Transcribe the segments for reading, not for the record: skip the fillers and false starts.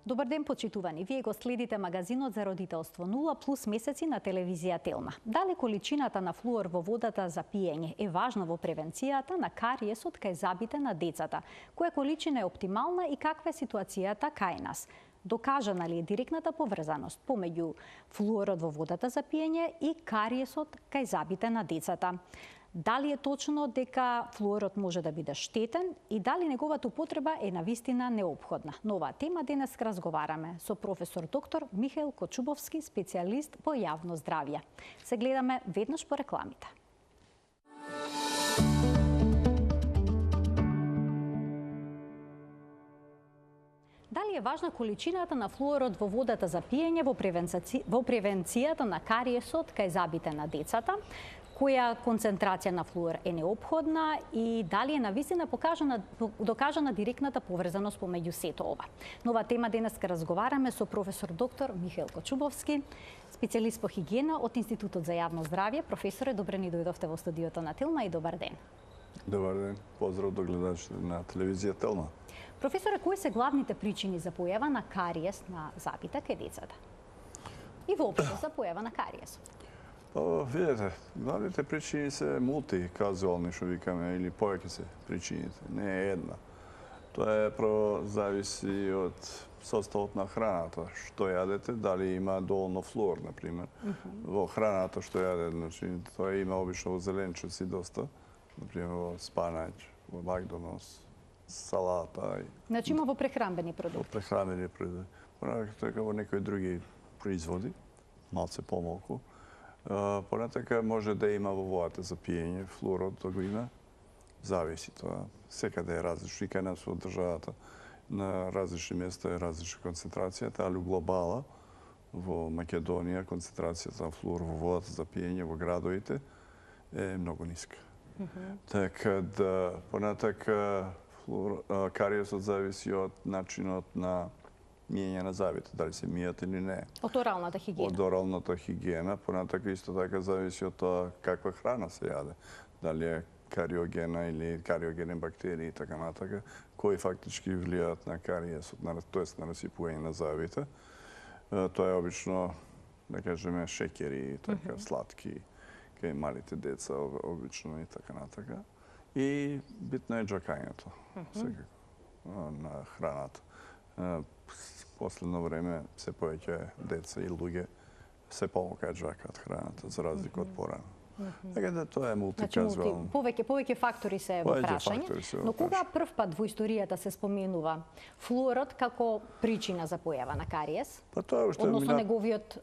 Добар ден, почитувани. Вие го следите магазинот за родителство 0+ месеци на телевизија Телма. Дали количината на флуор во водата за пиење е важна во превенцијата на кариесот кај забите на децата? Која количина е оптимална и каква е ситуацијата кај нас? Докажана ли е директната поврзаност помеѓу флуорот во водата за пиење и кариесот кај забите на децата? Дали е точно дека флуорот може да биде штетен и дали неговата употреба е навистина неопходна? На оваа тема денес разговараме со професор доктор Михаил Кочубовски, специјалист по јавно здравје. Се гледаме веднаш по рекламите. Дали е важна количината на флуорот во водата за пиење во превенцијата на кариесот кај забите на децата? Која концентрација на флуор е неопходна и дали е навистина докажана директната поврзаност помеѓу сето ова? На оваа тема денес разговараме со професор доктор Михаил Кочубовски, специјалист по хигиена од Институтот за јавно здравје. Професоре, добре ни дојдовте во студиото на Телма и добар ден. Добар ден, поздрав до гледачите на телевизија Телма. Професоре, кои се главните причини за појава на кариес на забите кај децата? И воопшто за појава на кариесот? Видете, главните причини се мултиказуални, што викаме, или повеќе се причините, не е една. Тоа е прво зависи од составот на храната, што јадете, дали има доволно флуор, например. Во храната што јадете, значи, тоа има обично во зеленчуци доста, например во спанач, во Макдоналдс, салата. Значи има во прехранбени продукти? Во прехранбени продукти. Понатака во некои други производи, малце помалку. Понатака може да има во водата за пиење, флуорот да го има. Зависи тоа. Секаде е различно. И кај нас во државата на различни места е различна концентрацијата, али у глобала во Македонија концентрацијата на флуор во водата за пиење во градовите е многу ниска. Така да понатака кариесот зависи од начинот на мијење на забите, дали се мијат или не. Од оралната хигиена? Од оралната хигиена, понатака исто така зависи од тоа каква храна се јаде. Дали е кариогена или кариогени бактерии и така натака, кои фактички влијаат на кариесот, тоест на расипување на забите. Тоа е обично, да кажеме, шеќери, така, сладки, кај малите деца, обично и така натака. И битно е џакањето, секако, на храната. Последно време се повеќе деца и луѓе се помалку џакаат храната, за разлика од порано. Така да тоа е мултиказуално. Повеќе фактори се во прашање, но кога прв пат во историјата се споменува флуорот како причина за појава на кариес, односно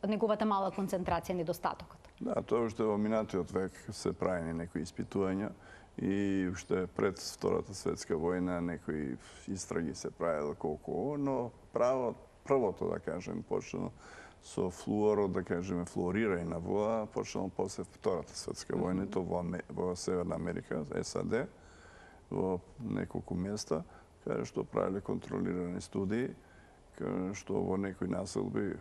неговата мала концентрација, недостатокот? Да, тоа уште во минатиот век се правени некои испитувања и уште пред Втората светска војна некои истраги се правело колку, но првото, да кажем, почнало со флуорот, да кажеме, флуорирање на вода, почнало после Втората светска војна, то во Северна Америка, САД, во неколку места, каде што правеле контролирани студии, каде што во некои населби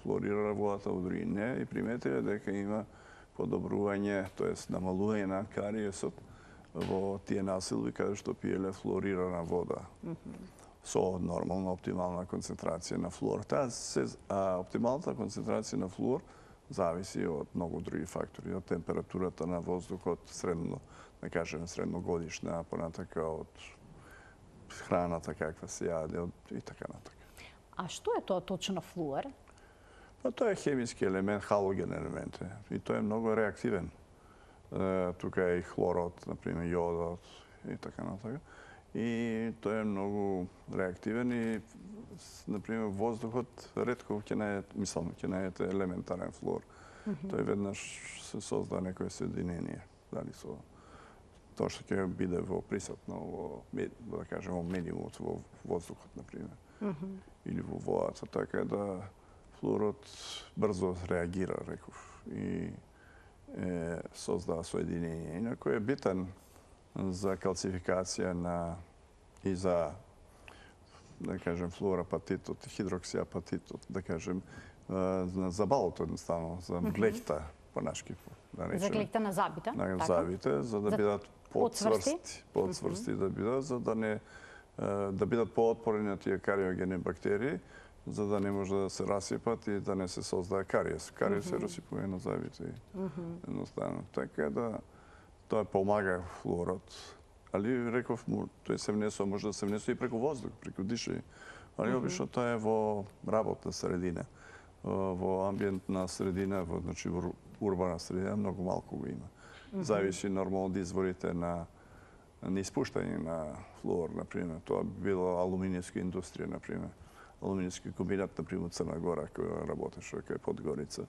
флуорира водата, во други не, и приметиле дека има подобрување, тоест намалување на кариесот во тие населби каде што пиеле флуорирана вода со нормална оптимална концентрација на флуор. Оптималната концентрација на флуор зависи од многу други фактори, од температурата на воздухот, средно, да кажеме, средногодишна, понатака од храната каква се јаде и така натака. А што е тоа точно флуор? Тоа е хемиски елемент, халоген елемент и тој е многу реактивен. Тука е и хлорот, например, јодот и така натака. И тој е многу реактивен и, например, воздухот ретко ќе најдете елементарен флуор. Тој веднаш се созда некое соединение, дали со тоа што ќе биде присутно во, да кажеме, во медиумот, во воздухот, например, или во водата, така да флуорот брзо реагира, реков, и создава соединение. Инако е битен за калцификација и за, да кажем, флуорапатитот, хидроксиапатитот, да кажем, за балото едноставно, за глехта, по-нашки, да речем. За глехта на забите? На забите, за да бидат подсврсти да бидат, за да бидат поотпорни на тие кариогени бактерии за да не може да се расипат и да не се создае кариес. Кариес се расипува на зъбите. Едноставно. Така да тоа помага флуорот. Али реков му, тој се внесува, може да се внесува и преку воздух, преку дишење. Али обично тоа е во работна средина. Во амбиентна средина, значи во урбана средина, многу малку го има. Зависи нормално од изворите на испуштање на флуор, например. Тоа било алуминијска индустрија, например. Алуминијски комбинат, например, Црна Гора, која работеше кај Подгорица.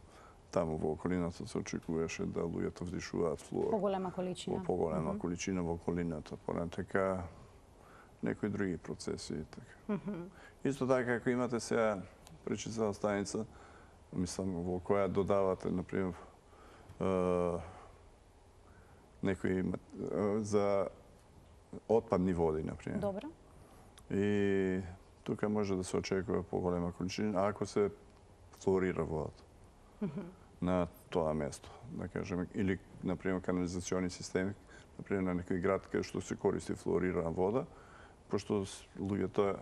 Таму во околината се очекуваше да луѓето вдишуваат флуор. Поголема количина. Поголема количина во околината. Поред така, некои други процеси. Така. Исто така, ако имате сега пречиствена станица, мислам, во која додавате, например, некои за отпадни води, например. Добро. И тука може да се очекува поголема количина, ако се флуорира водата на тоа место, да кажеме, или, например, канализациони системи, например, на некој град кај што се користи флуорирана вода, пошто луѓето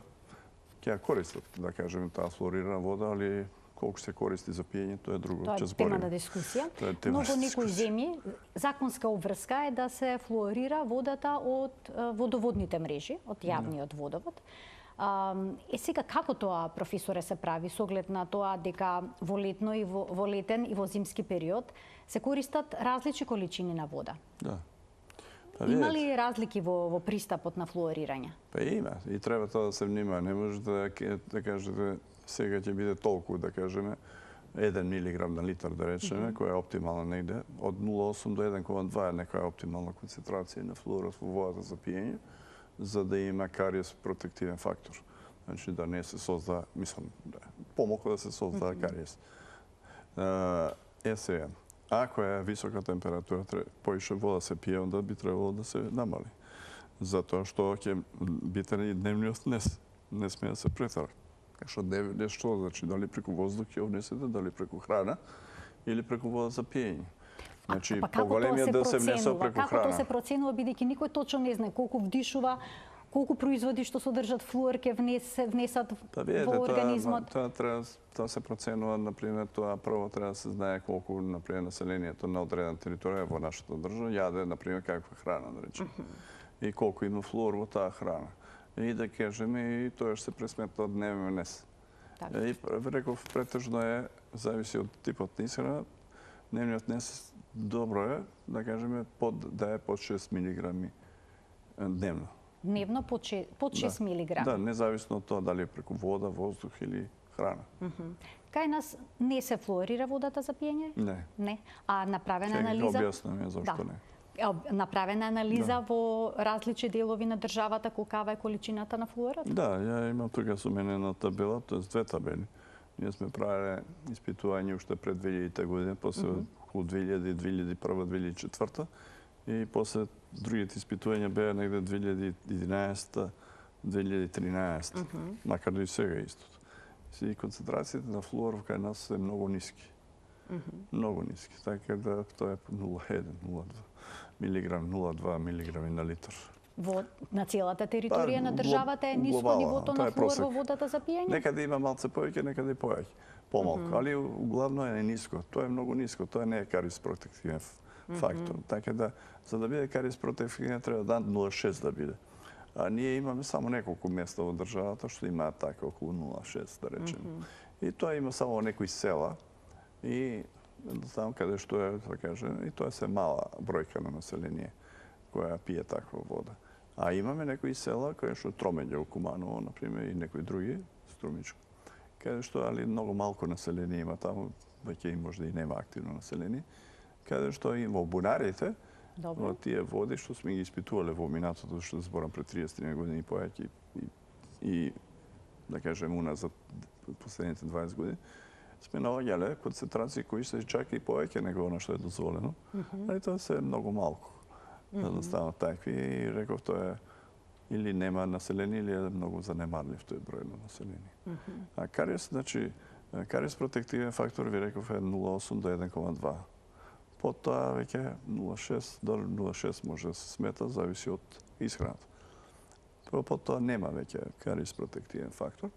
ќе ја користат, да кажеме, таа флуорирана вода, али колку се користи за пиење, тоа е друго. Тоа е тема на дискусија. Но во некои земји законска обврска е да се флуорира водата од водоводните мрежи, од јавниот водовод. Сега како тоа, професоре, се прави со оглед на тоа дека во летен и во зимски период се користат различни количини на вода? Да. Има ли разлики во пристапот на флуорирање? Па има и треба тоа да се внимава. Не може да кажете сега ќе биде толку, да кажеме, 1 милиграм на литар, да речеме, која е оптимална негде. Од 0,8 до 1,2 е некоја оптимална концентрација на флуорот во водата за пиење, за да има кариес протективен фактор. Значи да не се создава, мислам, помогло да се создава кариес. Сега, ако е висока температура, поише вода се пие, онда би требало да се намали. Затоа што ќе битен и дневниот не смее да се претера. Што нешто, значи, дали преку воздух ќе внесете, дали преку храна или преку вода за пиење. Значи, поголемиот да се внесува преку храна. Како тоа се проценува, бидејќи никој точно не знае колку вдишува, колку производи што содржат флуор ќе внесат во организмот? Тоа се проценува, например, тоа прво треба да се знае колку, например, населението на одредена територија во нашата држава јаде, например, каква храна, да речеме. И колку има флуор во таа храна. И да кажеме, и тоа ќе се пресметува дневен внес. И реков, претежно е, зависи од типот на исхрана, дневниот внес добро е, да кажеме, да е под 6 милиграми дневно. Дневно под 6 милиграми? Да, независно од тоа дали е преку вода, воздух или храна. Кај нас не се флуорира водата за пиење? Не. А направена анализа? Ќе го објаснам зашто не. Направена анализа во различни делови на државата колкава е количината на флуорот? Да, ја имам тука со мене на табела, тоа две табели. Ние сме правеле испитување уште пред 2000 година, после околу 2000, 2001, 2004 и после другите испитувања беа негде 2011, 2013, макар да и сега истото. И концентрацијата на флуор кај нас е многу ниски. Многу ниски, така да тоа е 0,1, 0,2 милиграм, 0,2 милиграми на литар. На целата територија на државата е ниско нивото на флуор во водата за пиење? Некаде има малце повеќе, некаде и повеќе, помалку, али главно е ниско. Тоа е многу ниско, тоа не е кариес протективен фактор. Така да, за да биде кариес протективен, треба да 0,6 да биде. А ние имаме само неколку места во државата што имаат така околу 0,6, да речеме. И тоа има само некои села и там каде што е, да кажем, и тоа се мала бројка на население која пие таква вода. А имаме некои села кои што Тромеѓа, Куманово, например, и некои други, Струмичко, каде што али многу малку население има таму, веќе и можда и нема активно население, каде што и во бунарите, во тие води што сме ги испитувале во минатото, што зборам пред 30 години и повеќе и да кажем уназад последните 20 години, сме наоѓале концентрации кои се чак и повеќе него она што е дозволено, али тоа се многу малку. Едноставно такви и реков тоа е или нема население или е многу занемарлив тој број на население. А кариес, значи, кариес протективен фактор ви реков е 0,8 до 1,2. Под тоа веќе 0,6 до 0,6 може да се смета, зависи од исхраната. Под тоа нема веќе кариес протективен фактор.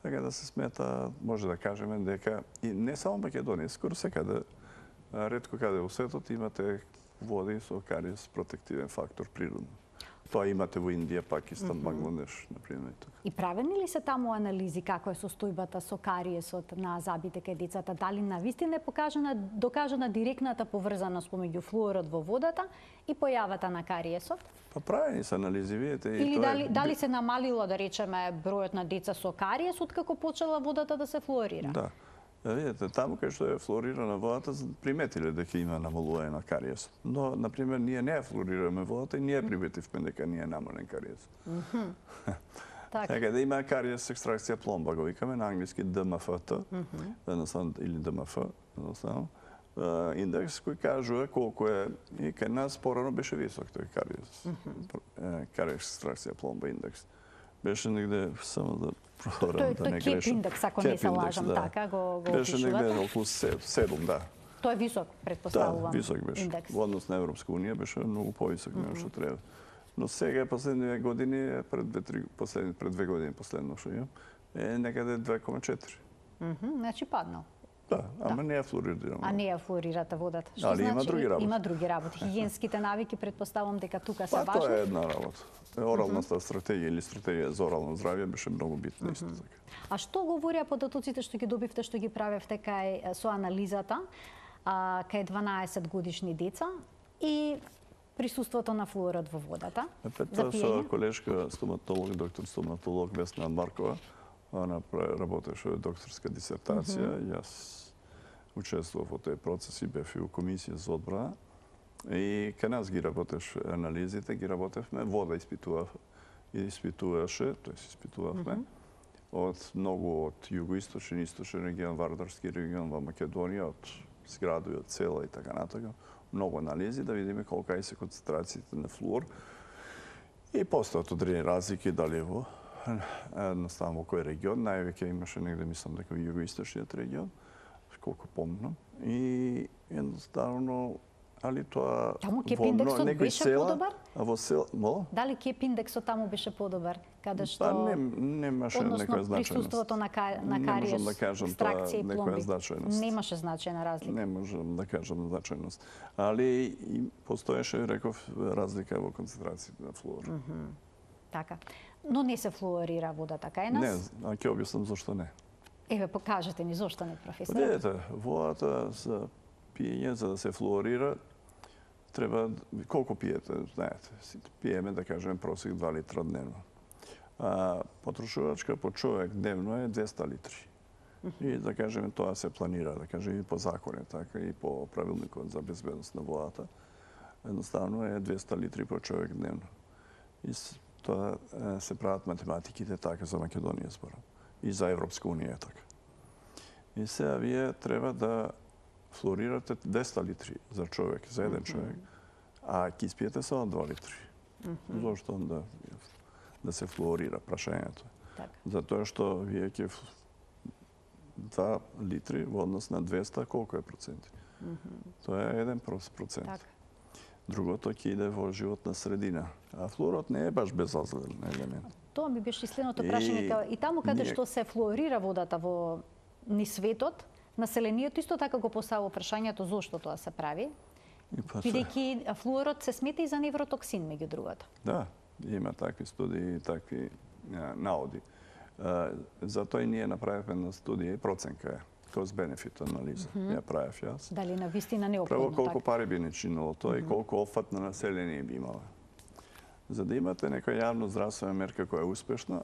Така да се смета, може да кажеме дека и не само Македонија, скоро секаде, ретко каде во светот имате води со кариес протективен фактор природно. Тоа имате во Индија, Пакистан, Бангладеш, например. И правени ли се таму анализи како е состојбата со кариесот на забите кај децата? Дали навистина е докажана директната поврзаност помеѓу флуорот во водата и појавата на кариесот? Па правени се анализи, видите. Или дали се намалило, да речеме, бројот на деца со кариес откако почела водата да се флуорира? Да. Видите, таму кај што е флуорирана водата, приметиле дека има намалување на кариес. Но, например, ние не ја флуорираме водата и ние приметивме дека не е намален кариес. Така да има кариес екстракција пломба, го викаме на англиски ДМФТ, или ДМФ, едноставно, индекс кој кажува колку е, и кај нас порано беше висок тој кариес. Кариес екстракција пломба индекс. Беше негде, само да проверам да не грешам. Тој КЕП индекс, ако не се лажам, така го беше негде околу 7, да. Тој е висок, предпоставувам. Да, висок беше. Индекс. Во однос на Европска унија беше многу повисок нешто што треба. Но сега последниве години, пред 2 години последно што имам, е некаде 2,4. Значи паднал. Да, ама не ја флуорираме. А не ја флуорирате водата. Што значи има други работи. Има други работи. Хигиенските навики предпоставам дека тука се важни. Тоа е една работа. Оралната стратегија или стратегија за орално здравје беше многу битна исто така. А што говореа податоците што ги добивте, што ги правевте кај со анализата, кај 12 годишни деца и присуството на флуорот во водата? Тоа со колешка стоматолог, доктор стоматолог Весна Маркова, она работеше докторска дисертација, јас учествував во тој процес и бев и у комисија за одбрана. И кај нас ги работеше анализите, ги работевме, вода испитуваше, тоест испитувавме, од многу од југоисточен, источен регион, Вардарски регион во Македонија, од зградови, од села и така натака. Многу анализи да видиме колка се концентрациите на флуор. И постојат одредени разлики, дали во едноставно во кој регион, највеќе имаше негде, мислам дека во југоисточниот регион, колку помнам. И едноставно, али тоа таму КЕП индексот беше подобар? А во села, Дали КЕП индексот таму беше подобар? Каде што немаше некоја значајност. Присуството на кариес, екстракција и пломби. Немаше значајна разлика. Не можам да кажам значајност. Али постоеше, реков, разлика во концентрацијата на флуор. Така. Но не се флуорира водата кај нас? Не, а ќе објаснам зошто не. Еве, покажете ни зошто не, професор. Видете, водата за пиење, за да се флуорира, треба, колку пиете, знаете, пиеме, да кажем, просек 2 литра дневно. Потрошувачка по човек дневно е 200 литри. И, да кажем, тоа се планира, да кажем, и по законе, така, и по правилникот за безбедност на водата. Едноставно е 200 литри по човек дневно. И тоа се прават математиките така за Македонија зборам. И за Европска унија така. И сега вие треба да флуорирате 200 литри за човек, за еден човек, а ќе испиете само 2 литри. Зошто onda да се флуорира, прашањето? Затоа што вие ќе 2 литри во однос на 200, колку е проценти? Тоа е 1%. Другото ќе иде во животна средина. А флуорот не е баш безазлен елемент. Тоа ми беше следното прашање. И таму каде што се флуорира водата во ни светот, населението исто така го поставува прашањето зошто тоа се прави. Бидејќи флуорот се смета и за невротоксин, меѓу другото. Да, има такви студии и такви наоди. Затоа и ние направивме на студија и проценка cost-benefit анализа. Ја правев јас. Дали навистина неопходно? Прво колку пари би не чинило тоа и колку офат на население би имало. За да имате некоја јавно здравствена мерка која е успешна,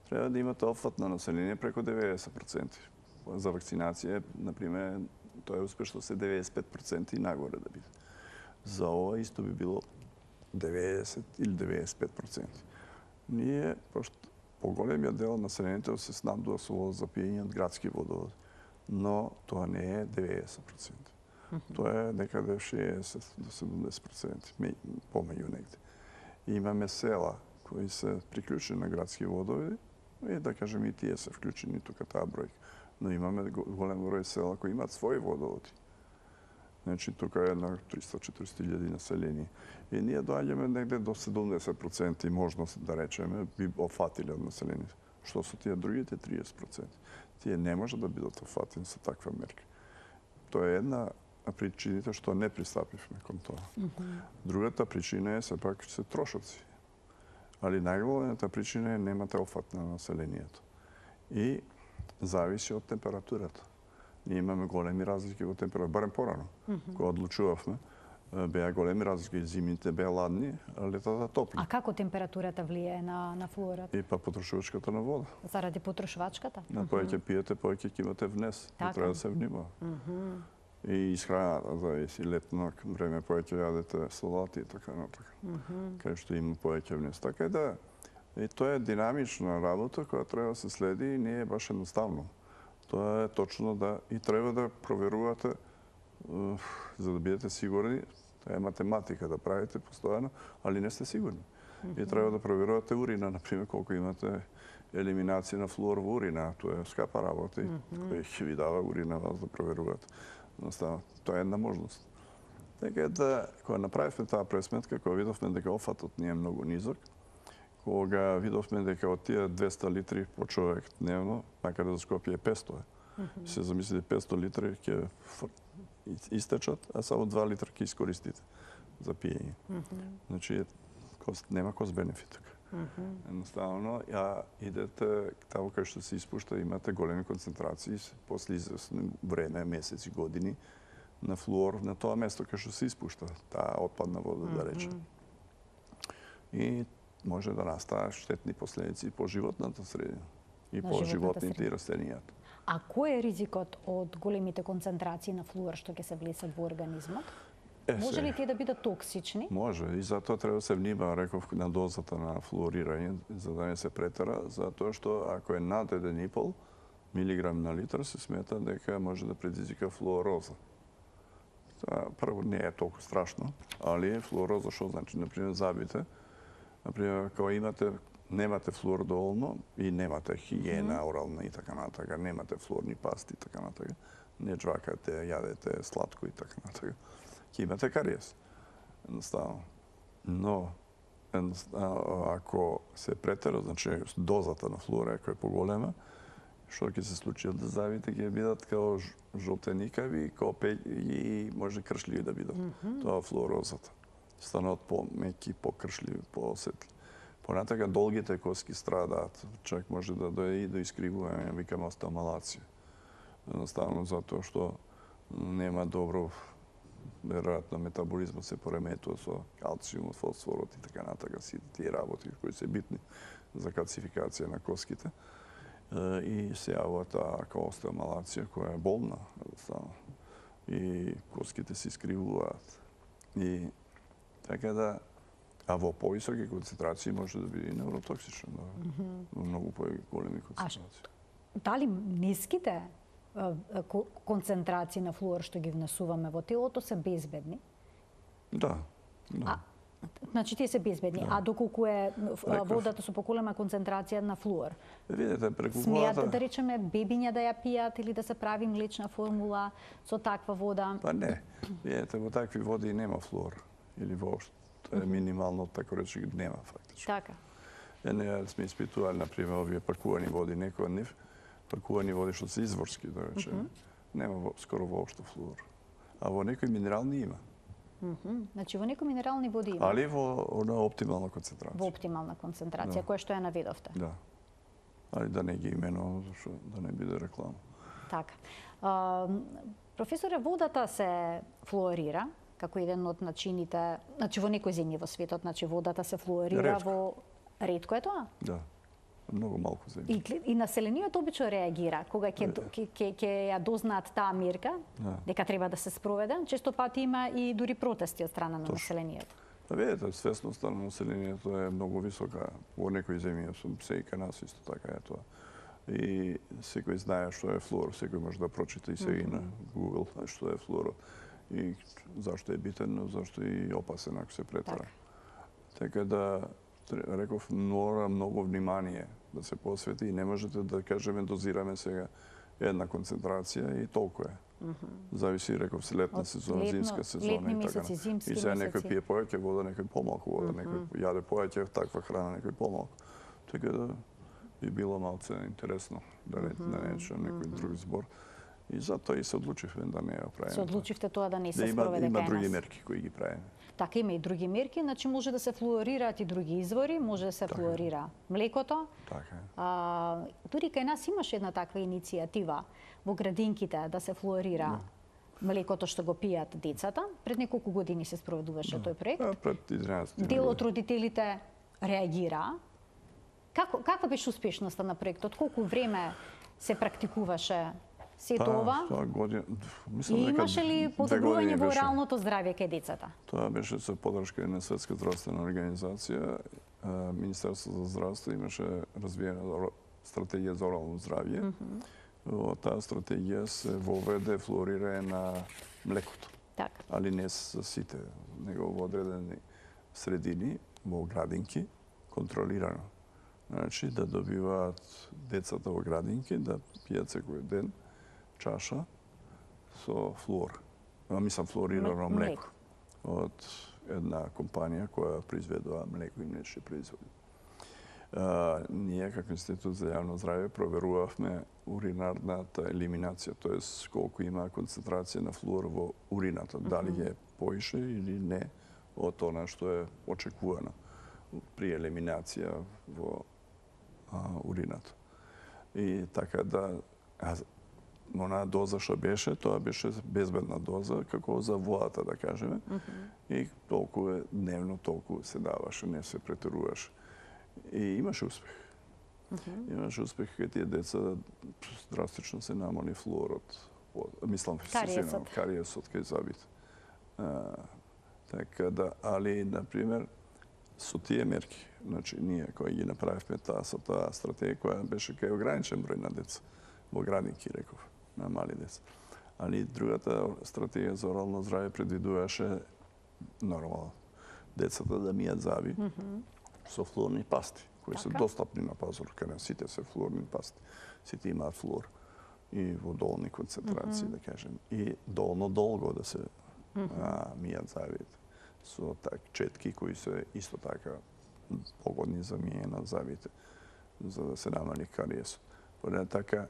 треба да имате офат на население преку 90%. За вакцинација, например, тоа е успешно се 95% и нагоре да биде. За ова исто би било 90 или 95%. Ние, пошто поголемиот дел на населението се снабдува со вода за пиење од градски водоводи, но тоа не е 90%. Тоа е некаде 60 до 70%, помеѓу негде. Имаме села кои се приклучени на градски водоводи и да кажем и тие се вклучени тука таа бројка. Но имаме голем број села кои имаат своји водоводи. Значи, тука е на 300-400 илјади население. И ние доаѓаме негде до 70% и можност да речеме би офатиле од населението. Што со тие другите 30%? Тие не може да бидат офатени со таква мерка. Тоа е една причините што не пристапивме кон тоа. Другата причина е сепак се трошоци. Али најголемата причина е немате офат на населението. И зависи од температурата. Ние имаме големи разлики во температура, барем порано. Кога одлучувавме, беа големи разлики. Зимите беа ладни, а летата топли. А како температурата влијае на флуорот? И па потрошувачката на вода. Заради потрошувачката? На повеќе пиете, повеќе ќе имате внес. Така. Треба да се внимава. И исхраната зависи. Летно време повеќе јадете салати и така натака. Кај што има повеќе внес. Така е да, и тоа е динамична работа која треба да се следи и не е баш едноставно. Тоа е точно да и треба да проверувате за да бидете сигурни. Тоа е математика да правите постојано, али не сте сигурни. И треба да проверувате урина, например, колку имате елиминација на флуор во урина. Тоа е скапа работа и кој ќе ви дава урина вас да проверувате. Едноставно, тоа е една можност. Така да, кога направивме таа пресметка, кога видовме дека офатот не е многу низок, кога видовме дека од тие 200 литри по човек дневно, макар да за Скопје е 500, се замислите 500 литри ќе истечат, а само 2 литра ќе искористите за пиење. Значи, нема кост бенефит тука. Едноставно, идете таму кај што се испушта, имате големи концентрации, после известно време, месеци, години, на флуор на тоа место кај што се испушта таа отпадна вода, да речем. И може да настаат штетни последици по животната средина и по животните и растенијата. А кој е ризикот од големите концентрации на флуор што ќе се влесат во организмот? Може ли тие да бидат токсични? Може, и затоа треба да се внимава, реков, на дозата на флуорирање, за да не се претера, затоа што ако е над 1,5 милиграм на литар, се смета дека може да предизвика флуороза. Прво не е толку страшно, али флуороза што значи? Например, зъбите, например, кога немате флуор доволно и немате хигиена орална и така натака, немате флуорни пасти и така натака, не джвакате, јадете сладко и така натака, ќе имате кариес. Едноставно. Но, ако се претера, значи дозата на флуора ако е поголема, што ќе се случи? Да зъбите ќе бидат као жолтеникави, као и може кршливи да бидат. Тоа флуорозата. Станат по-меки, по-кршливи, по-осетли. Понатака долгите коски страдаат, чак може да дојде и до искривување, викаме остеомалација. Едноставно затоа што нема добро, веројатно метаболизмот се пореметува со калциумот, фосфорот и така натака, сите тие работи кои се битни за калцификација на коските. И се јавува таа као остеомалација која е болна, едноставно. И коските се искривуваат. И така да, а во повисоки концентрации може да биде невротоксично, во многу поголеми концентрации. Дали ниските концентрации на флуор што ги внесуваме во телото се безбедни? Да. Значи тие се безбедни, а доколку е водата со поголема концентрација на флуор? Видете, преку смеат да речеме бебиња да ја пијат или да се прави млечна формула со таква вода? Па не. Видете, во такви води нема флуор или воопшто. Тоа е минимално, тако рече, нема фактички. Така. Не сме испитували, например, овие пакувани води, некои од нив, пакувани води што се изворски, да речеме, нема скоро воопшто флуор. А во некои минерални има. Значи во некои минерални води има. Али во оптимална концентрација. Во оптимална концентрација, која што ја наведовте. Да. Али да не ги именувам, зашто да не биде реклама. Така. Професоре, водата се флуорира како еден од начините, значи во некои земји во светот, значи водата се флуорира во ретко е тоа? Да. Многу малку земји. И населението обично реагира кога ќе ја дознаат таа мерка, дека треба да се спроведе. Често пати има и дури протести од страна на населението. Да видите, свесноста на населението е многу висока. Во некои земји се и кај нас исто така е тоа. И секој знае што е флуор, секој може да прочита и сега на Google што е флуорот и зашто е битен, зашто е и опасен ако се претера. Така да реков, мора многу внимание да се посвети и не можете да кажеме дозираме сега една концентрација и толку е. Зависи, реков, се летна сезона, зимска сезона и така. И сега некој пие повеќе вода, некој помалку вода, некој јаде повеќе таква храна, некој помалку. Така да би било малце интересно да не речем некој друг збор. И затоа и се одлучивме да не ја правиме. Се одлучивте тоа да не се Да спроведе има кај други нас. мерки кои ги правиме. Така има и други мерки, значи може да се флуорираат и други извори, може да се флуорира млекото. Така е. Дури кај нас имаше една таква иницијатива во градинките да се флуорира млекото што го пијат децата. Пред неколку години се спроведуваше тој проект. Пред 11 Дел од родителите реагира. Каква беше успешноста на проектот? Колку време се практикуваше сето ова? Тоа година, мислам И дека имаше ли 2 подобрување години во беше. оралното здравје кај децата? Тоа беше со подршка на Светска здравствена организација. Министерството за здравство имаше развиена стратегија за орално здравје. Во таа стратегија се воведе флуорирање на млекото. Така. Али не за сите, него во одредени средини, во градинки, контролирано. Значи да добиваат децата во градинки да пијат секој ден чаша со флуор. Мислам флуорирано млеко од една компанија која произведува млеко и млечни производи. Ние како Институт за јавно здравје проверувавме уринарната елиминација, тоест колку има концентрација на флуор во урината, дали е поише или не од она што е очекувано при елиминација во урината. И така да онаа доза што беше, тоа беше безбедна доза, како за водата, да кажеме. И толку е дневно, толку се даваше, не се претеруваше. И имаше успех. Имаше успех кај тие деца драстично се намали флуорот. Мислам, кариесот кај зъбите. Така да, али, например, со тие мерки, значи, ние кои ги направивме со таа стратегија, која беше кај ограничен број на деца, во градинки, реков, на мали деца. Али другата стратегија за орално здравје предвидуваше нормално децата да мијат зъби со флуорни пасти, кои се достапни на пазар, каде сите се флуорни пасти. Сите имаат флуор и во долни концентрации, да кажем. И долно долго да се мијат зъбите со четки кои се исто така погодни за мијање на зъбите, за да се намали кариесот. Поради така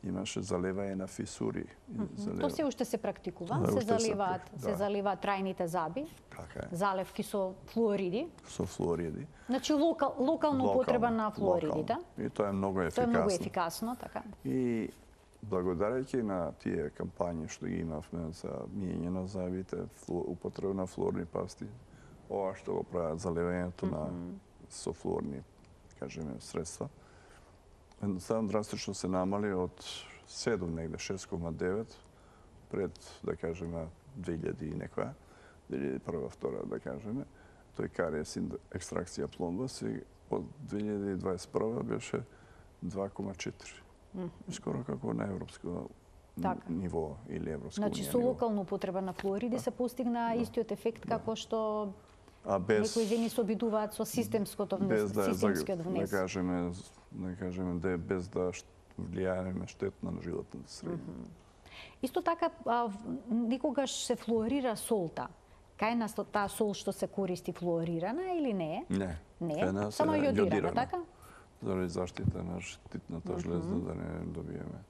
имаше залевање на фисури. Тоа се уште се практикува, се заливаат трајните зъби, залевки со флуориди. Со флуориди. Значи локално употреба на флуоридите. И тоа е многу ефикасно. Тоа е многу ефикасно, така. И благодарејќи на тие кампањи што ги имавме за мијање на зъбите, употреба на флуорни пасти, ова што го прават заливањето на со флуорни, кажеме, средства, едноставно драстично се намали од 7 негде 6,9 пред, да кажеме, 2000 и некоја, 2001-2002, да кажеме, тој кариес екстракција пломба, од 2021 беше 2,4. Скоро како на европско ниво или Европска Значи, со локална употреба на флуориди се постигна истиот ефект како што некои земји се обидуваат со системскиот внес. Да кажеме да е без да влијаеме штетно на животната средина. Исто така, никогаш се флуорира солта. Кај нас таа сол што се користи флуорирана или не е? Не. Не, само јодирана, така? Заради заштита на штитната жлезда да не добиеме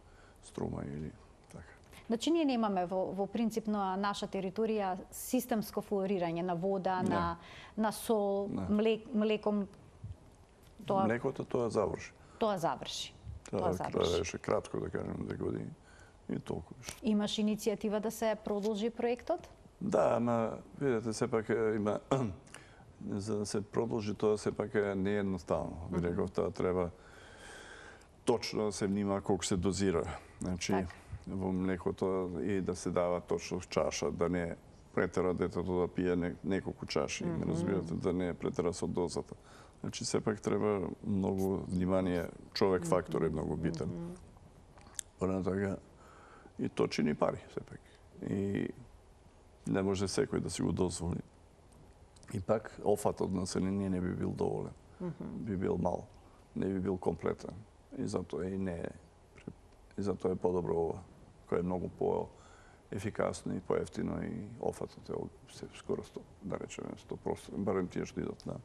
струма или така. Значи ние немаме во принцип на наша територија системско флуорирање на вода, на сол, млеком. Млекото тоа заврши. Тоа заврши. Тоа беше кратко, да кажем, 2 години. И толку беше. Имаш иницијатива да се продолжи проектот? Да, ама видете, сепак има за да се продолжи тоа сепак не е едноставно. Би реков, тоа треба точно да се внима колку се дозира. Значи, во млекото и да се дава точно чаша, да не претера детето да пие неколку чаши. Разбирате, да не претера со дозата. Значи, сепак треба многу внимание, човек фактор е многу битен. Поради така, и точини пари, сепак. И не може секој да си го дозволи. И пак, офатот на население не би бил доволен. Би бил мал. Не би бил комплетен. И затоа и не е. И затоа е подобро ова, кој е многу по-ефикасно и по-ефтино и офатот е скоро 100, да речеме 100%. Барем тие што идат на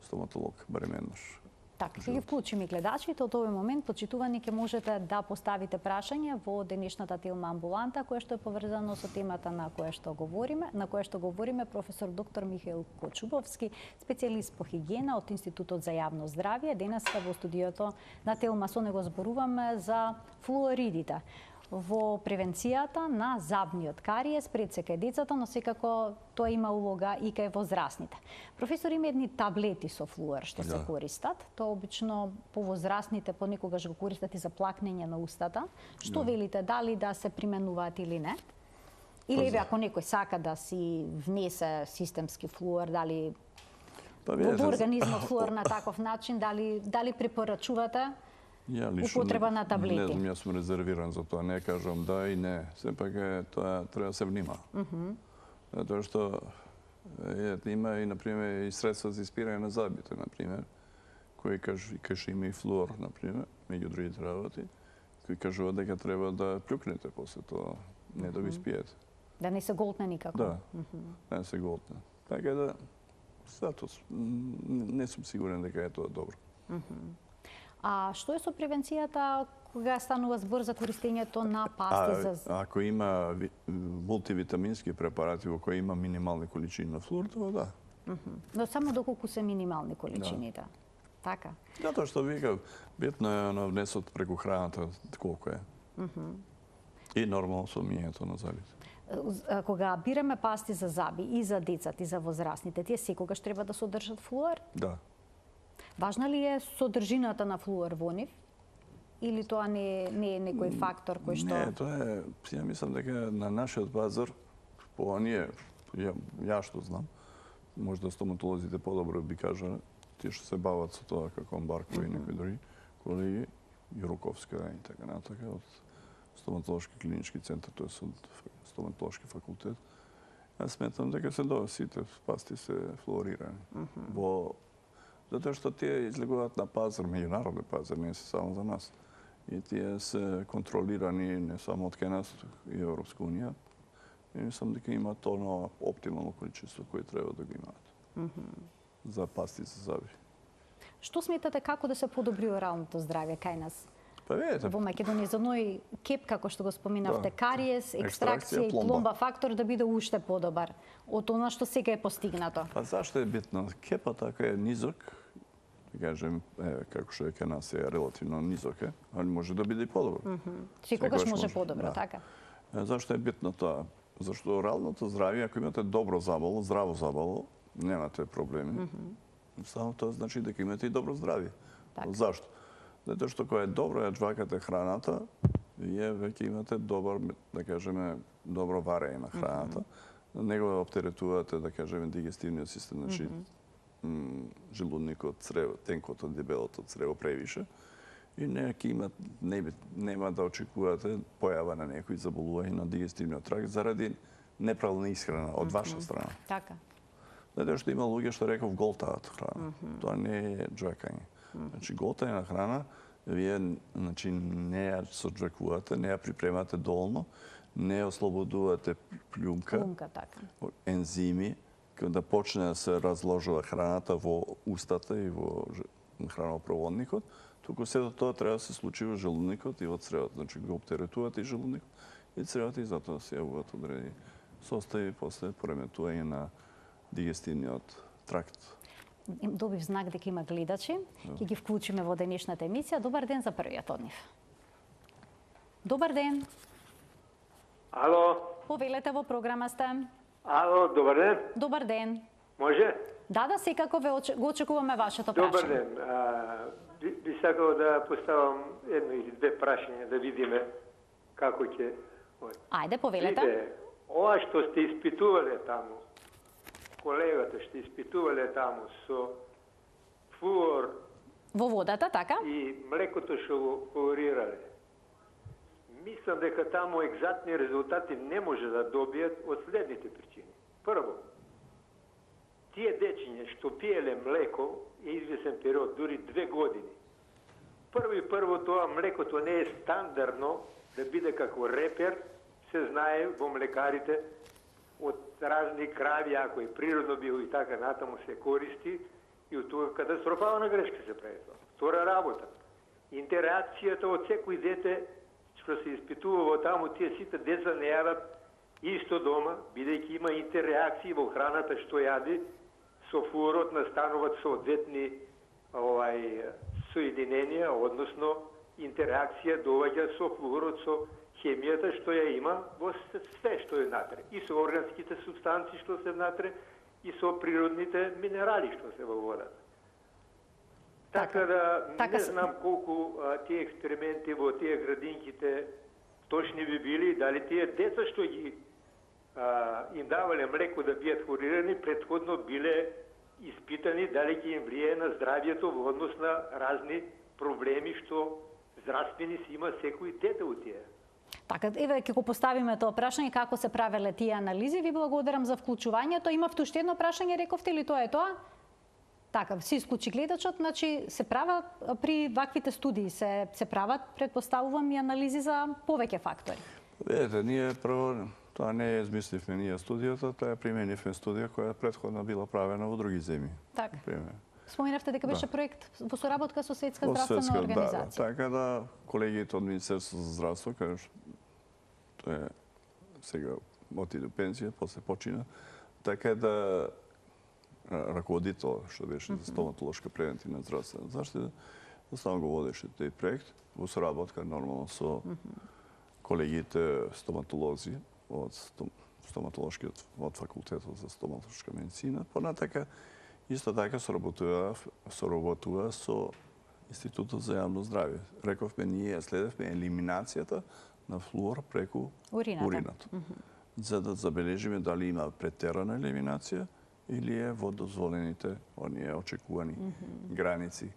стоматолог, барем еднаш Така, ќе ги вклучиме и гледачите. Од овој момент, почитувани, ќе можете да поставите прашање во денешната Телма амбуланта, кое што е поврзано со темата на која што говориме, професор доктор Михаил Кочубовски, специјалист по хигиена од Институтот за јавно здравје. Денеска во студиото на Телма со него зборуваме за флуоридите во превенцијата на забниот кариес пред се кај децата, но секако тоа има улога и кај возрастните. Професор, има едни таблети со флуор што се користат. Тоа обично по возрастните понекогаш го користат и за плакнење на устата. Што велите, дали да се применуваат или не? Или ако некој сака да си внесе системски флуор, дали во организмот флуор на таков начин, дали препорачувате употреба на таблети? Не знам, јас сум резервиран за тоа, не кажам да и не. Сепак тоа треба да се внима. Затоа што има и, например, и средства за испирање на зъбите, например, кои каже има и флуор, например, меѓу другите работи, кои кажуваат дека треба да плюкнете после тоа, не да го испиете. Да не се голтне никако? Да, не се голтне. Така да, затоа не сум сигурен дека е тоа добро. А што е со превенцијата кога станува збор за користењето на пасти за... Ако има мултивитамински препарати во кои има минимални количини на флуор, тоа да. Но само доколку се минимални количините. Така. Затоа што вика, битно е на внесот преку храната колку е. И нормално со мијето на зъбите. Кога бираме пасти за зъби и за децата и за возрастните, тие секогаш треба да содржат флуор? Да. Важна ли е содржината на флуор во нив? Или тоа не е некој фактор кој што... Не, тоа е, ја мислам дека на нашиот пазар, по оние, ја што знам, можда стоматолозите подобро би кажале, тие што се бават со тоа како Барко и некои други колеги, Јуруковска и така натака, од стоматолошки клинички центар, тоа е од стоматолошки факултет. Јас сметам дека сите пасти се флуорирани. Затоа што тие излегуваат на пазар, меѓународен пазар, не се само за нас. И тие се контролирани не само од кај нас и Европска унија. И мислам дека имаат оно оптимално количество кој треба да го имаат. За пасти за зъби. Што сметате како да се подобри оралното здравје кај нас? Па видите. Во Македонија за ној кеп, како што го споминавте, кариес, екстракција и пломба фактор да биде уште подобар од она што сега е постигнато. Па зашто е битно? Кепот ако е низок, да кажем, како што е кај нас е релативно низок, али може да биде и подобро. Секогаш може подобро, така. Зашто е битно тоа? Зашто оралното здравје, ако имате добро заболо, здраво заболо, немате проблеми. Само тоа значи дека имате и добро здравје. Зашто? Затоа што кога е добро ја джвакате храната, вие веќе имате добар, да кажеме, добро варење на храната. Не го оптеретувате, да кажеме, дигестивниот систем, значи желудникот, црево, тенкото, дебелото црево превише. И нема да очекувате појава на некои заболувања на дигестивниот тракт заради неправилна исхрана од ваша страна. Така. Затоа што има луѓе што реков голтаат храна. Тоа не е джвакање. Значи, голтање на храна, вие не ја соджакувате, не ја припремате долно, не ја ослободувате плјунка, ензими, да почне да се разложува храната во устата и во хранопроводникот, туку сето тоа треба да се случи во желудникот и во цревот. Значи, го оптеретувате и желудникот и цревот и затоа се јавуваат одредени состави после пореметување на дигестивниот тракт. Добив знак дека има гледачи. Ќе ги вклучиме во денешната емисија. Добар ден за првиот од нив. Добар ден. Ало. Повелете, во програма сте. Ало, добар ден. Добар ден. Може? Да, секако го очекуваме вашето прашање. Добар ден. Би сакал да поставам едно или две прашања, да видиме како ќе... Ајде, повелете. Видите, ова што сте испитувале таму, колегата што испитувале таму со флуор во водата, така? И млекото што го флуорирале. Мислам дека таму екзактни резултати не може да добијат од следните причини. Прво, тие дечиња што пиеле млеко е извесен период, дури 2 години. Прво тоа млекото не е стандардно да биде како репер, се знае во млекарите, од разни крави, ако е природно био и така натаму се користи и од тоа катастрофална грешка се прави тоа. Втора работа. Интеракцијата од секој дете што се испитува во таму, тие сите деца не јадат исто дома, бидејќи има интеракции во храната што јади, со флуорот настануваат соодветни соединенија, односно интеракција доаѓа со флуорот, со хемијата што ја има во све што е внатре. И со органските субстанции што се внатре, и со природните минерали што се во водата. Така да не знам колку тие експерименти во тие градинките точни би били, дали тие деца што ги им давале млеко да бијат хлорирани, предходно биле испитани дали ќе им влијае на здравјето во однос на разни проблеми што здравствени си има секој дете од тие. Така, еве ќе го поставиме тоа прашање како се правеле тие анализи. Ви благодарам за вклучувањето. Имавте уште едно прашање, рековте или тоа е тоа? Така, се исклучи гледачот, значи се прават при ваквите студии се прават, предпоставувам, и анализи за повеќе фактори. Видете, ние прво тоа не е измисливме ние студијата, тоа е применивме студија која претходно била правена во други земји. Така. Споминавте дека беше проект во соработка со Светска здравствена организација. Да, така да колегите од Министерството за здравство, кај тоа е сега отиде до пензија, после почина, така да раководител што беше за стоматолошка превентивна здравствена заштита, само го водеше тој проект во соработка нормално со колегите стоматолози од стоматолошкиот од факултетот за стоматолошка медицина, понатака исто така соработува со Институтот за јавно здравје. Рековме, ние следевме елиминацијата на флуор преку урината. За да забележиме дали има претерана елиминација или е во дозволените, оние очекувани граници.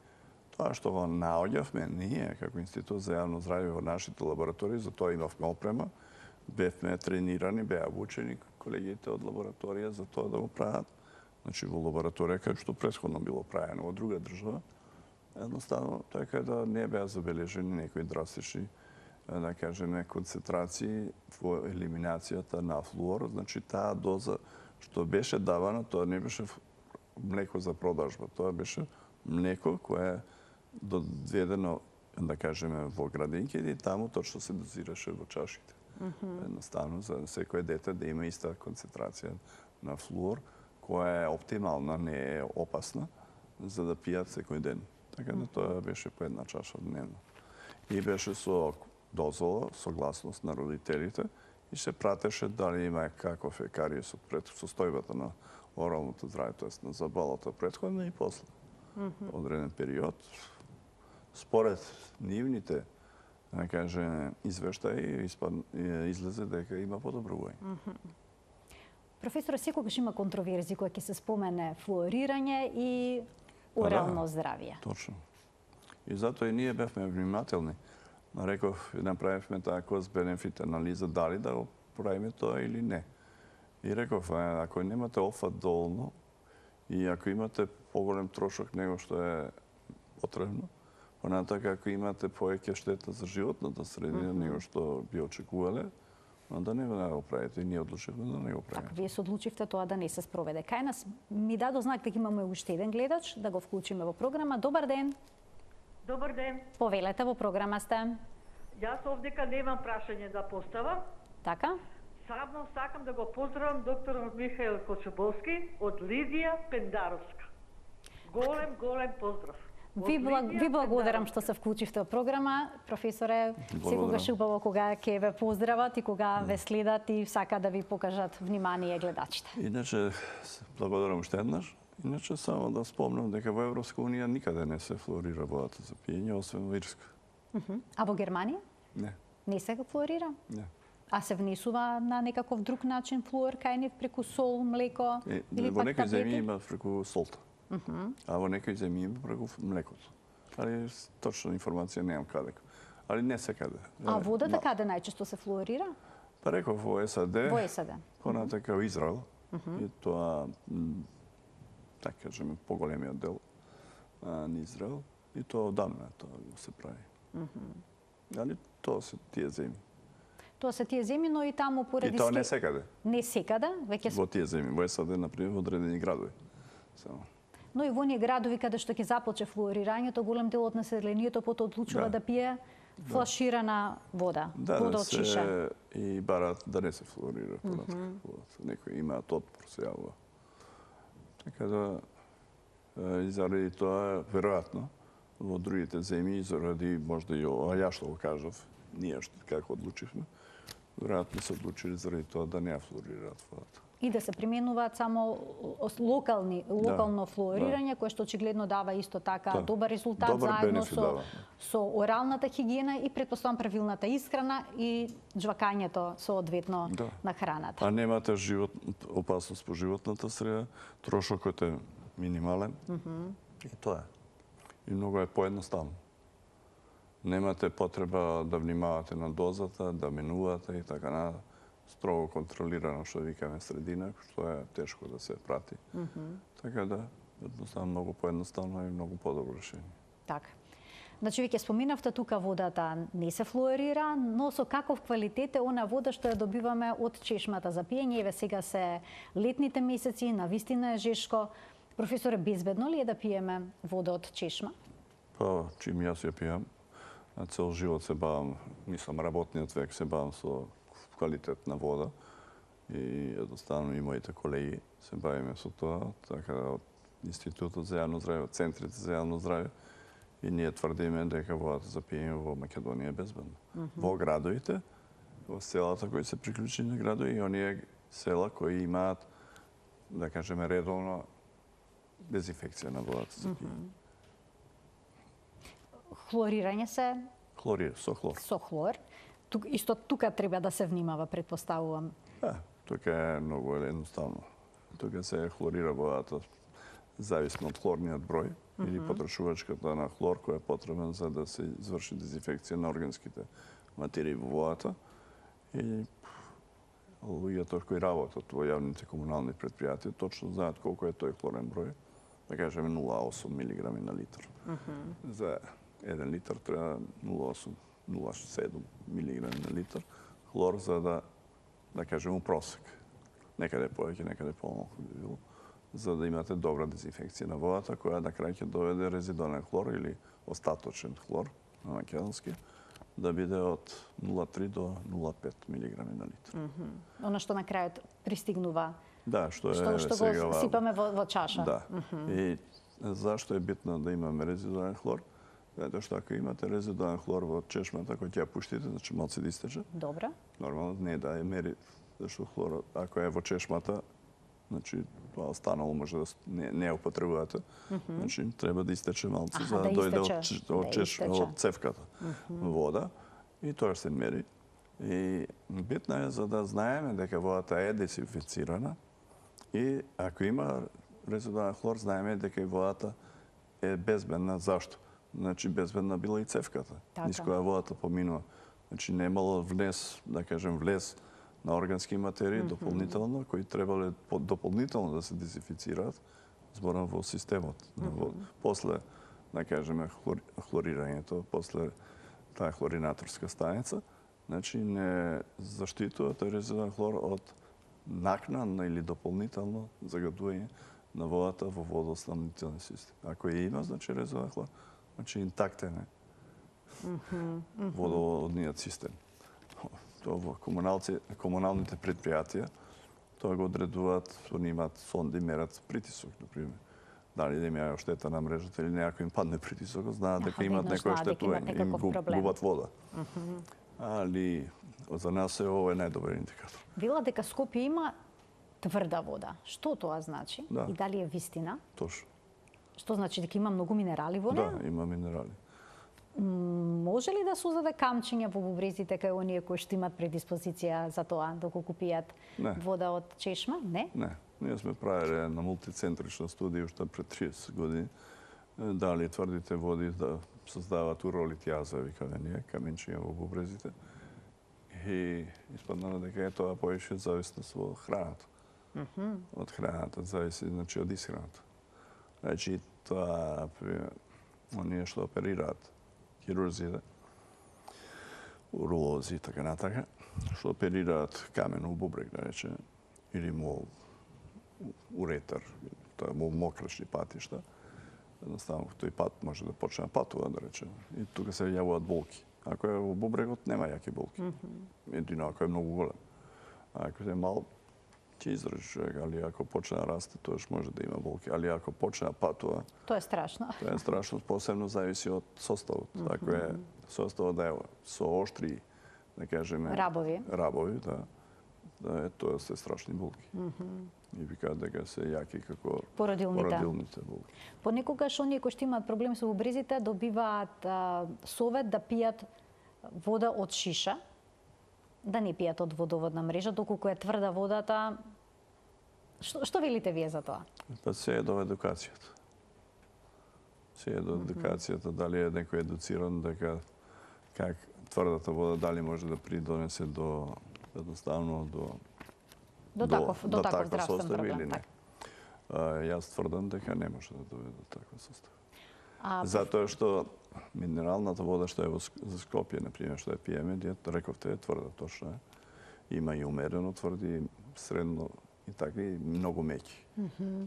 Тоа што го наоѓавме ние, како Институт за јавно здравје во нашите лаборатории, за тоа имавме опрема, бевме тренирани, беа обучени колегите од лабораторија за тоа да го прават. Значи, во лабораторија, како што претходно било правено во друга држава, едноставно, така да не беа забележени некои драстични, да кажеме, концентрации во елиминацијата на флуор. Значи, таа доза што беше давана, тоа не беше млеко за продажба, тоа беше млеко кое е доведено, да кажеме, во градинките и таму точно се дозираше во чашите. Едноставно, за секој дете да има иста концентрација на флуор, која е оптимална, не е опасна, за да пијат секој ден. Така да тоа беше по една чаша дневно. И беше со дозвола, согласност на родителите и се пратеше дали има каков е кариесот пред состојбата на оралното здравје, тоест на заболата претходно и после. Одреден период. Според нивните, да кажем, извештаи, излезе дека има подобрување. Професор, секогаш има контроверзии кои ќе се спомене флуорирање и орално здравје. Точно. И затоа и ние бевме внимателни. Реков, направивме таа кост-бенефит анализа дали да го правиме тоа или не. И реков, ако немате олфат долно и ако имате поголем трошок него што е потребно, понатака ако имате повеќе штета за животната средина него што би очекувале, да не го правите и ние одлучивме да не го правиме. Така, вие се одлучивте тоа да не се спроведе. Кај нас ми дадо знак дека имаме уште еден гледач, да го вклучиме во програма. Добар ден. Добар ден. Повелете, во програма сте. Јас овдека немам прашање да поставам. Така? Само сакам да го поздравам доктор Михаил Кочубовски од Лидија Пендаровска. Голем поздрав. Ви благодарам што се вклучивте во програма. Професоре, секогаш убаво кога ќе ве поздрават и кога ве следат и сака да ви покажат внимание гледачите. Иначе, благодарам уште еднаш. Иначе, само да спомнам дека во Европска унија никаде не се флуорира водата за пиење, освен во Ирска. А во Германија? Не. Не се флуорира? Не. А се внесува на некаков друг начин флуор кај нив преку сол, млеко или во пак некои земји таблети? има преку солта. А во некои земји има преку млекото. Али точна информација немам каде. Али не секаде. А водата каде најчесто се флуорира? Па реков во САД, Во САД. понатака во Израел, и тоа, така кажеме, поголемиот дел на Израел, и тоа одамна тоа се прави. Али тоа се тие земји. Тоа се тие земји, но и таму поради... И тоа не секаде. Не секаде, веќе... Во тие земји, во САД, например, во одредени градови. Само. но и во оние градови каде што ќе започне флуорирањето, голем дел од населението потоа одлучува да пие флаширана вода, вода од шиша. И барат да не се флуорира понатак. Некои имаат отпор, се јавува. Така да, и заради тоа, веројатно, во другите земји, заради можда и ова, ја што го кажав, ние како одлучивме, веројатно се одлучили заради тоа да не ја флуорираат водата. И да се применуваат само локално флуорирање, кое што очигледно дава исто така добар резултат заедно со оралната хигиена и претпоставам правилната исхрана и джвакањето соодветно на храната. А немате опасност по животната среда, трошокот е минимален и тоа е. И многу е поедноставно. Немате потреба да внимавате на дозата, да менувате и така на строго контролирано, што викаме средина, што е тешко да се прати. Така да, едноставно многу поедноставно и многу подобро решение. Така. Значи, веќе споминавте тука водата не се флуорира, но со каков квалитет е она вода што ја добиваме од чешмата за пиење? Еве сега се летните месеци, навистина е жешко. Професоре, безбедно ли е да пиеме вода од чешма? Па, чим јас ја пијам, цел живот се бавам, мислам, работниот век се бавам со квалитетна вода и едноставно и моите колеги се бавиме со тоа, така да од Институтот за јавно здравје, од центрите за јавно здравје и ние тврдиме дека водата за пиење во Македонија е безбедна. Во градовите, во селата кои се приклучени на градови и оние села кои имаат, да кажеме, редовно дезинфекција на водата за пиење. Хлорирање се? Со хлор. Со хлор. Исто тука треба да се внимава, претпоставувам. Тука е многу едноставно. Тука се хлорира водата зависно од хлорниот број или потрошувачката на хлор која е потребна за да се изврши дезинфекција на органските материи во водата. И луѓето кои работат во јавните комунални предпријатија точно знаат колку е тој хлорен број. Да кажеме 0,8 милиграми на литар. За 1 литар треба 0,7 милиграми на литар хлор за да кажеме просек. Некаде повеќе, некаде помалку би било, за да имате добра дезинфекција на водата која на крај ќе доведе резидуален хлор или остаточен хлор на македонски да биде од 0,3 до 0,5 милиграми на литар. Она што на крајот пристигнува. Да, што сега го сипаме во чаша. Да. И зашто е битно да имаме резидуален хлор? Затоа што ако имате резидуален хлор во чешмата кој ќе ја пуштите, значи малце да истече. Добро. Нормално не да ја мери, зашто хлорот ако е во чешмата, значи тоа останало може да не ја употребувате. Значи треба да истече малце за да дојде од цевката вода и тоа се мери. И битно е за да знаеме дека водата е дезинфицирана и ако има резидуален хлор, знаеме дека и водата е безбедна. Зашто? Значи безбедна била и цевката. Низ која водата поминува. Значи немало влез, да кажем, влез на органски материи дополнително, кои требале дополнително да се дезинфицираат, зборам во системот. После, да кажеме, хлорирањето, после таа хлоринаторска станица, значи не заштитува тој резидуален хлор од накнадно или дополнително загадување на водата во водоснабдителен систем. Ако ја има, значи резидуален хлор, значи интактен е водоводниот систем. Тоа во комуналните предпријатија, тоа го одредуваат, они имаат сонди, мерат притисок, например. Дали да има штета на мрежата или некој им падне притисокот, знаат дека имаат некој штетување, им губат вода. Али за нас е ова најдобар индикатор. Вела дека Скопје има тврда вода. Што тоа значи? И дали е вистина? Точно. Што значи дека има многу минерали во неа? Да, има минерали. Може ли да создаде камчиња во бубрезите кај оние кои што имат предиспозиција за тоа да го купијат вода од чешма? Не? Не. Ние сме правиле на мултицентрична студија уште пред 30 години дали тврдите води да создаваат уролит јаза, викаме ние, каменчиња во бубрезите. И испаднало дека е тоа повеќе зависност во храната. Од храната зависи, значи од исхраната. Значи тоа оние што оперираат хирурзите, уролози и така натака, што оперираат камен у бубрек, да речеме, или му уретар, тоа е мокрачни патишта. Едноставно тој пат може да почне да патува, да речем. И тука се јавуваат болки. Ако е во бубрегот, нема јаки болки. Едино ако е многу голем. А ако е мал, ќе издржи човек, али ако почне да расте, тоаш може да има болки. Али ако почне да патува, Тоа е страшно. тоа е страшно, посебно зависи од составот. Ако е составот да е со оштри, да кажеме, рабови, да е тоа се страшни болки. И викаат дека се јаки како породилните болки. Понекогаш оние кои што имаат проблем со бубрезите добиваат совет да пијат вода од шиша, да не пијат од водоводна мрежа, доколку е тврда водата. Што велите вие за тоа? Па се е до едукацијата. Се е до едукацијата, дали е некој едуциран дека как тврдата вода дали може да придонесе до едноставно до таков здравствен проблем или не. Јас тврдам дека не може да доведе до таква состав. Затоа што минералната вода што е во Скопје, например, што ја пиеме, рековте е тврда, точно е. Има и умерено тврди, средно и такви, многу меки.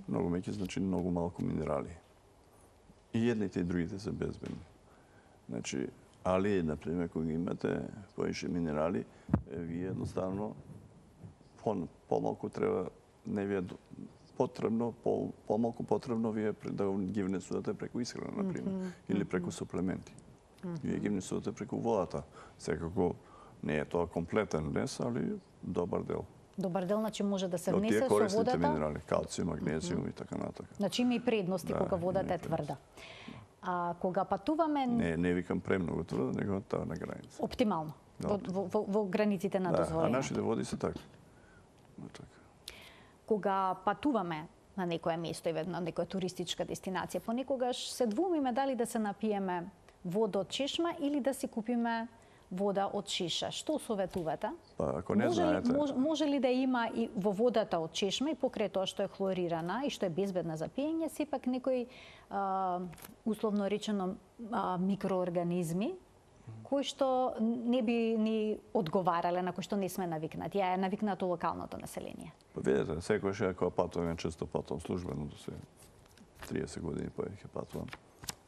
Многу меки значи многу малку минерали. И едните и другите се безбедни. Значи, али, например, кога имате поише минерали, вие едноставно помалку треба, не ви е потребно, помалку потребно вие да ги внесувате преку исхрана, например, или преку суплементи. Вие ги внесувате преку водата. Секако не е тоа комплетен лес, али добар дел. Добар дел, значи може да се внесе со корисните водата. минерали, калциум, магнезиум и така натака. Значи има и предности кога водата е тврда. А кога патуваме... Не викам премногу тврда, него таа на граница. Оптимално. Во границите на дозволено. А нашите води се така. Кога патуваме на некое место или на некоја туристичка дестинација, понекогаш се двумиме дали да се напиеме вода од чешма или да си купиме вода од шиша. Што советувате? Па, ако не знаете... Може ли да има и во водата од чешма и покрај тоа што е хлорирана и што е безбедна за пиење, сепак некои условно речено микроорганизми кои што не би ни одговарале, на кои што не сме навикнати. Ја е навикнато локалното население. Па видете, секојаш ја кога патувам, често патувам службено до се 30 години повеќе патувам.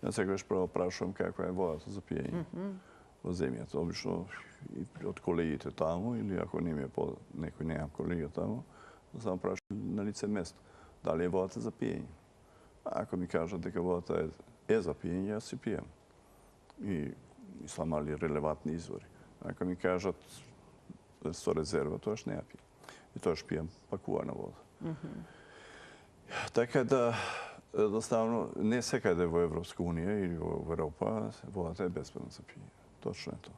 Ја секојаш прво прашувам каква е водата за пиење во земјата. Обично и од колегите таму, или ако не ми е некој немам колега таму, само прашувам на лице место. Дали е водата за пиење? Ако ми кажат дека водата е за пиење, јас си пием. И сам мали релевантни извори. Ако ми кажат со резерва, тоаш не ја пием. И тоаш пием пакувана вода. Така да, едноставно, не секаде во Европска Унија или во Европа, водата е безбедна за пиење. Точно е тоа.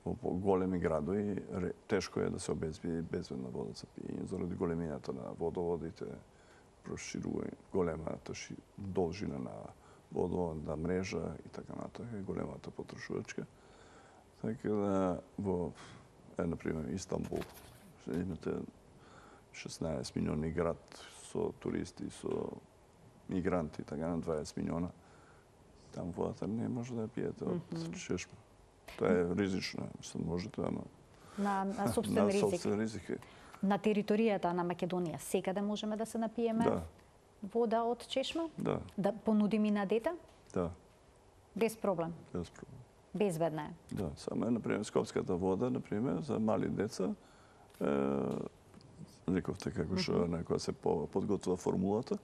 Во големи градови тешко е да се обезбеди безбедна вода за пиење, заради големината на водоводите, проширување, големата должина на водоводна мрежа и така натака, големата потрошувачка. Така да во, например, Истанбул, имате 16 милиони град со туристи, со мигранти, така на 20 милиона. Там водата не може да ја пиете од чешма. Тоа е ризично, можете, ама... На собствен ризик. На собствен ризик. На територијата на Македонија секаде можеме да се напиеме вода од чешма? Да. Да понудиме и на дете? Да. Без проблем? Без проблем. Безбедна е? Да. Само е, например, скопската вода, например, за мали деца, рековте како што некоја се подготвува формулата,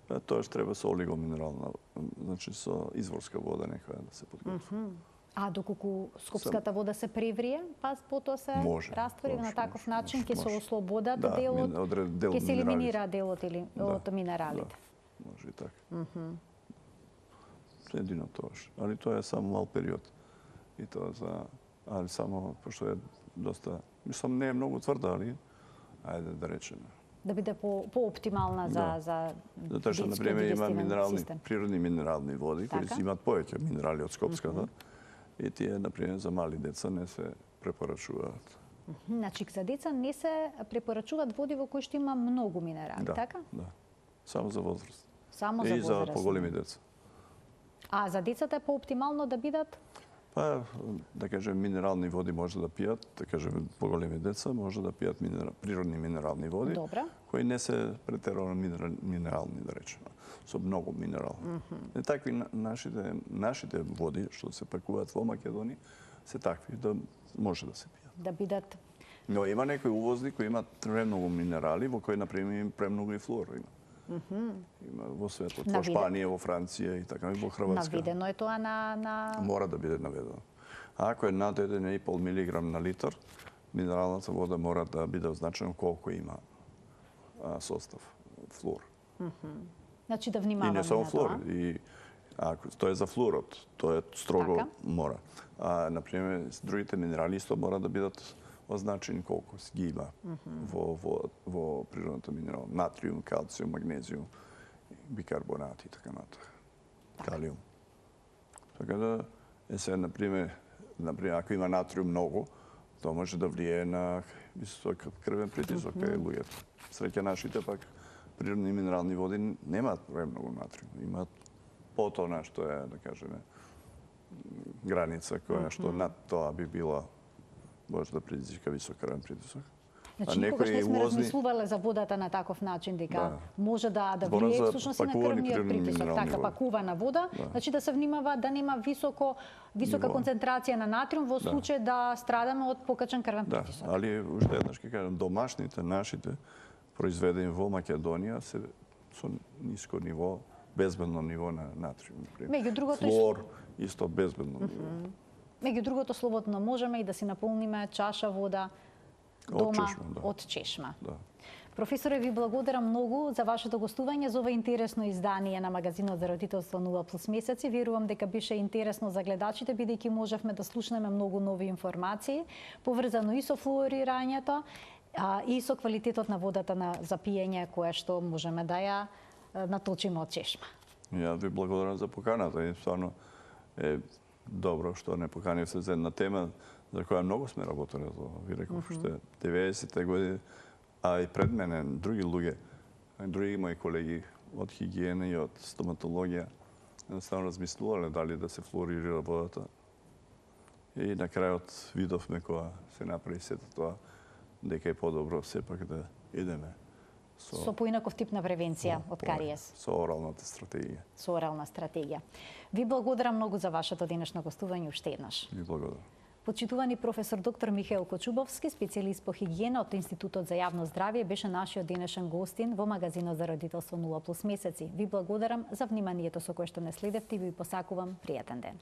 тоа што треба со олигоминерална, значи со изворска вода некоја да се подготвува. А доколку скопската вода се преврие, па потоа се раствори на таков начин, ќе се ослободат делот, ќе се елиминира делот или од минералите. Може и така. Едино тоа. Али тоа е само мал период. И тоа али само пошто е доста, мислам не е многу тврда, али ајде да речеме. Да биде по-оптимална за затоа што, например, има природни минерални води, кои имаат повеќе минерали од скопската. И тие, например, за мали деца не се препорачуваат. Значи, за деца не се препорачуваат води во кои што има многу минерали, така? Да, само за возраст. Само за возраст. И за поголеми деца. А за децата е по-оптимално да бидат? Па, да кажем, минерални води може да пијат, да кажем, поголеми деца може да пијат природни минерални води, Добра. кои не се претерано минерални, да речеме, со многу минерал. И такви нашите води, што се пакуваат во Македонија, се такви да може да се пијат. Да бидат... Но има некои увозни кои имаат премногу минерали, во кои, например, им премногу и флуор има. Има во светот, во Шпанија, во Франција и така, и во Хрватска. Наведено е тоа на... Мора да биде наведено. А ако е над 1,5 милиграм на литар, минералната вода мора да биде означено колку има состав, флуор. Значи да И внимаваме не само на флуор, тоа. и ако тоа е за флуорот, тоа е строго Така. мора. Например, другите минерали исто мора да бидат означени колку ги има во природната минерал. Натриум, калциум, магнезиум, бикарбонати и така натаму. Калиум. Така да, сега, например, ако има натриум многу, тоа може да влијае на висок крвен притисок кај луѓето. Среќа нашите пак природни минерални води немаат премногу натриум. Имаат потона што е, да кажеме, граница која што над тоа би била може да предизвика висок крвен притисок. Значи, никогаш не сме размислувале за водата на таков начин, дека може да влијае всушност и на крвниот притисок. Така, пакувана вода, значи да се внимава да нема висока концентрација на натриум во случај да страдаме од покачен крвен притисок. Да, али уште еднаш ќе кажам, домашните нашите произведени во Македонија се со ниско ниво, безбедно ниво на натриум. Меѓу другото, флуор исто безбедно ниво. Меѓу другото, слободно можеме и да си наполниме чаша вода дома од чешма. Да. Професоре, ви благодарам многу за вашето гостување за ова интересно издание на магазинот за родителство 0+ месеци. Верувам дека беше интересно за гледачите, бидејќи можевме да слушнеме многу нови информации, поврзано и со флуорирањето, и со квалитетот на водата за пиење, која што можеме да ја наточиме од чешма. Ја ви благодарам за поканата и стварно е добро што не поканив се за една тема за која многу сме работеле. Ви реков што 90-те години, а и пред мене други луѓе, други мои колеги од хигиена и од стоматологија, едноставно размислувале дали да се флуорира водата. И на крајот видовме кога се направи сето тоа, дека е подобро сепак да идеме со поинаков тип на превенција од кариес. Со оралната стратегија. Со орална стратегија. Ви благодарам многу за вашето денешно гостување уште еднаш. Ви благодарам. Почитувани професор доктор Михаил Кочубовски, специјалист по хигиена од Институтот за јавно здравје, беше нашиот денешен гостин во магазинот за родителство 0+ месеци. Ви благодарам за вниманието со кое што не следевте и ви посакувам пријатен ден.